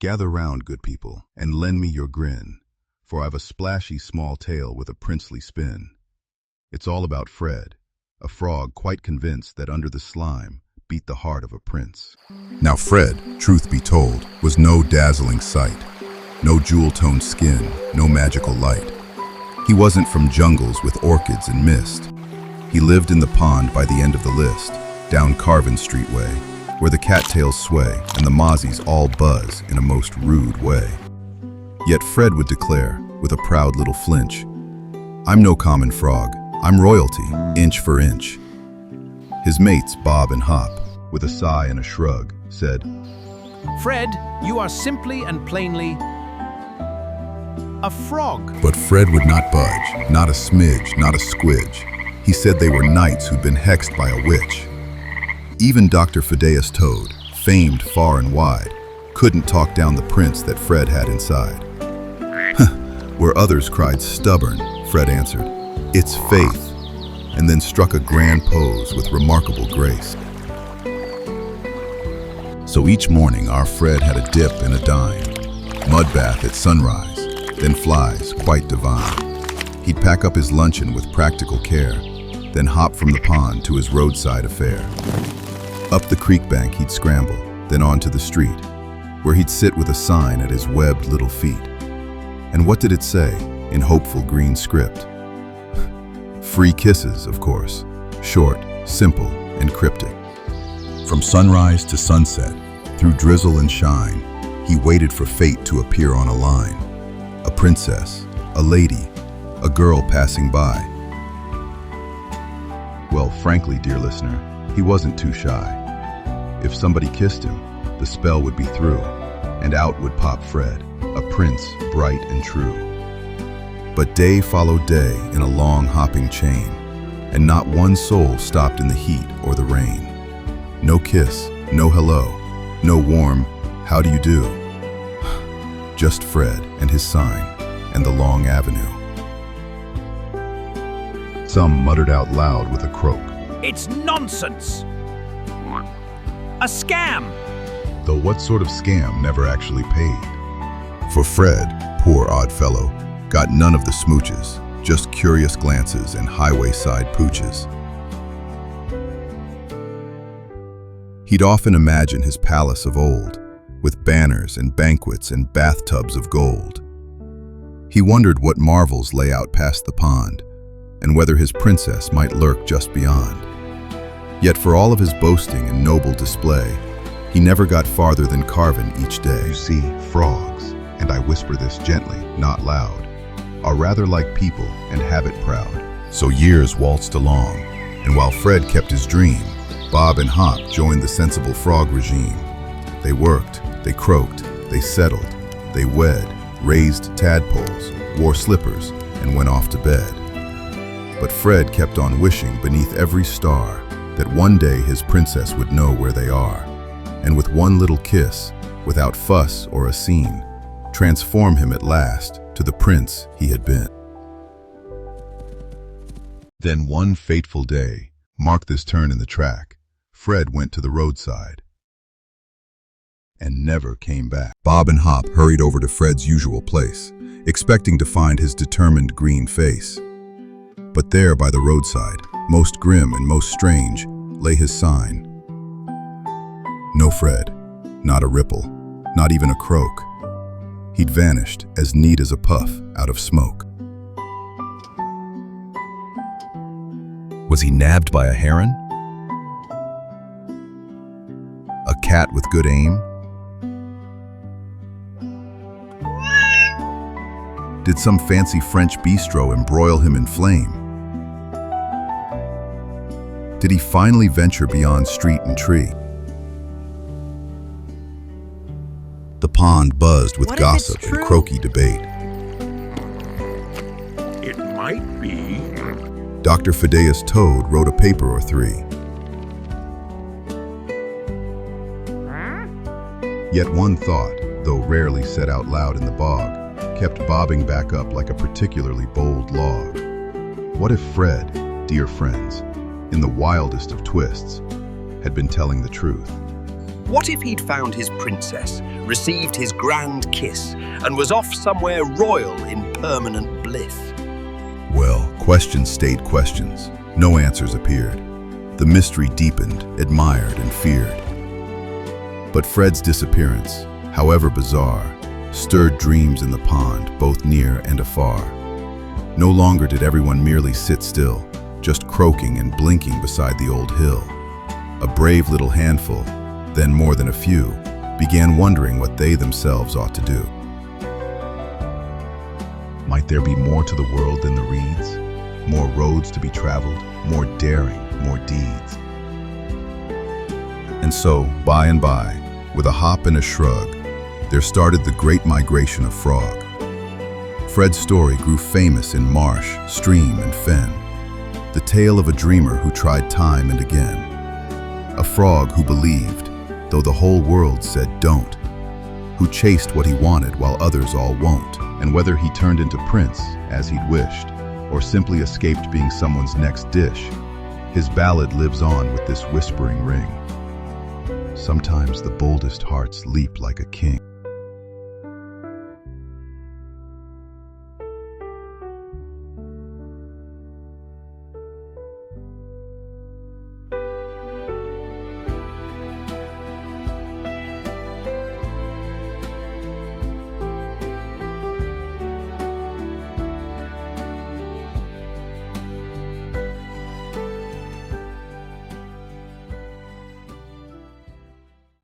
Gather round, good people, and lend me your grin, for I've a splashy small tale with a princely spin. It's all about Fred, a frog quite convinced that under the slime beat the heart of a prince. Now Fred, truth be told, was no dazzling sight. No jewel-toned skin, no magical light. He wasn't from jungles with orchids and mist. He lived in the pond by the end of the list, down Carvin Street way, where the cattails sway and the mozzies all buzz in a most rude way. Yet Fred would declare, with a proud little flinch, "I'm no common frog, I'm royalty, inch for inch." His mates, Bob and Hop, with a sigh and a shrug, said, "Fred, you are simply and plainly a frog." But Fred would not budge, not a smidge, not a squidge. He said they were knights who'd been hexed by a witch. Even Dr. Phidias Toad, famed far and wide, couldn't talk down the prince that Fred had inside. Where others cried stubborn, Fred answered, "It's faith," and then struck a grand pose with remarkable grace. So each morning our Fred had a dip and a dine, mud bath at sunrise, then flies quite divine. He'd pack up his luncheon with practical care, then hop from the pond to his roadside affair. Up the creek bank he'd scramble, then onto the street, where he'd sit with a sign at his webbed little feet. And what did it say in hopeful green script? Free kisses, of course, short, simple, and cryptic. From sunrise to sunset, through drizzle and shine, he waited for fate to appear on a line. A princess, a lady, a girl passing by. Well, frankly, dear listener, he wasn't too shy. If somebody kissed him, the spell would be through, and out would pop Fred, a prince bright and true. But day followed day in a long hopping chain, and not one soul stopped in the heat or the rain. No kiss, no hello, no warm, "How do you do?" Just Fred and his sign and the long avenue. Some muttered out loud with a croak, "It's nonsense! A scam!" though what sort of scam never actually paid. For Fred, poor odd fellow, got none of the smooches, just curious glances and highway side pooches. He'd often imagine his palace of old, with banners and banquets and bathtubs of gold. He wondered what marvels lay out past the pond, and whether his princess might lurk just beyond. Yet for all of his boasting and noble display, he never got farther than Carvin each day. You see, frogs, and I whisper this gently, not loud, are rather like people and habit proud. So years waltzed along, and while Fred kept his dream, Bob and Hop joined the sensible frog regime. They worked, they croaked, they settled, they wed, raised tadpoles, wore slippers, and went off to bed. But Fred kept on wishing beneath every star that one day his princess would know where they are, and with one little kiss, without fuss or a scene, transform him at last to the prince he had been. Then one fateful day, mark this turn in the track, Fred went to the roadside and never came back. Bob and Hop hurried over to Fred's usual place, expecting to find his determined green face. But there by the roadside, most grim and most strange, lay his sign. No Fred, not a ripple, not even a croak. He'd vanished as neat as a puff out of smoke. Was he nabbed by a heron? A cat with good aim? Did some fancy French bistro embroil him in flame? Did he finally venture beyond street and tree? The pond buzzed with gossip and croaky debate. It might be. Dr. Phidias Toad wrote a paper or three. Yet one thought, though rarely said out loud in the bog, kept bobbing back up like a particularly bold log. What if Fred, dear friends, in the wildest of twists, had been telling the truth? What if he'd found his princess, received his grand kiss, and was off somewhere royal in permanent bliss? Well, questions stayed questions. No answers appeared. The mystery deepened, admired, and feared. But Fred's disappearance, however bizarre, stirred dreams in the pond, both near and afar. No longer did everyone merely sit still, just croaking and blinking beside the old hill. A brave little handful, then more than a few, began wondering what they themselves ought to do. Might there be more to the world than the reeds? More roads to be traveled, more daring, more deeds. And so, by and by, with a hop and a shrug, there started the great migration of frog. Fred's story grew famous in marsh, stream, and fen. The tale of a dreamer who tried time and again. A frog who believed, though the whole world said don't. Who chased what he wanted while others all won't. And whether he turned into prince, as he'd wished, or simply escaped being someone's next dish, his ballad lives on with this whispering ring. Sometimes the boldest hearts leap like a king.